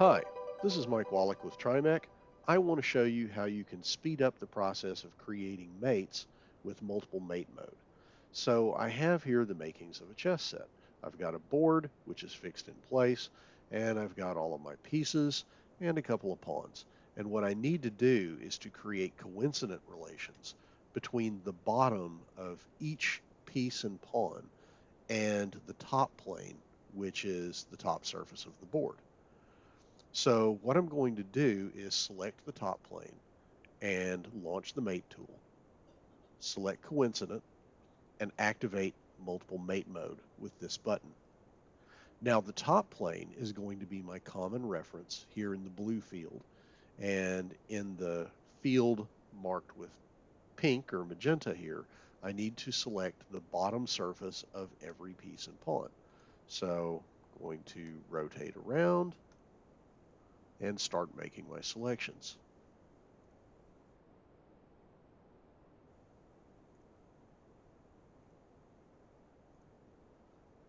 Hi, this is Mike Wallach with Trimec. I want to show you how you can speed up the process of creating mates with multiple mate mode. So I have here the makings of a chess set. I've got a board, which is fixed in place, and I've got all of my pieces and a couple of pawns. And what I need to do is to create coincident relations between the bottom of each piece and pawn and the top plane, which is the top surface of the board. So what I'm going to do is select the top plane and launch the mate tool, select coincident, and activate multiple mate mode with this button. Now the top plane is going to be my common reference here in the blue field, and in the field marked with pink or magenta here, I need to select the bottom surface of every piece and pawn. So I'm going to rotate around and start making my selections.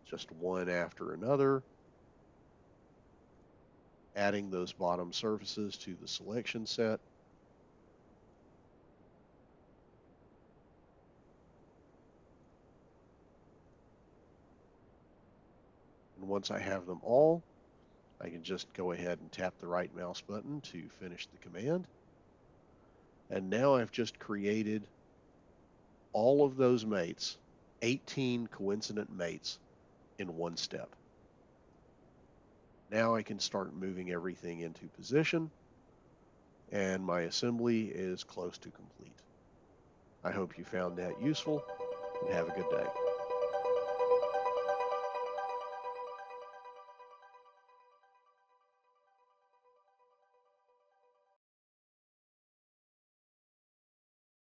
Just one after another, adding those bottom surfaces to the selection set. And once I have them all, I can just go ahead and tap the right mouse button to finish the command. And now I've just created all of those mates, 18 coincident mates in one step. Now I can start moving everything into position, and my assembly is close to complete. I hope you found that useful, and have a good day.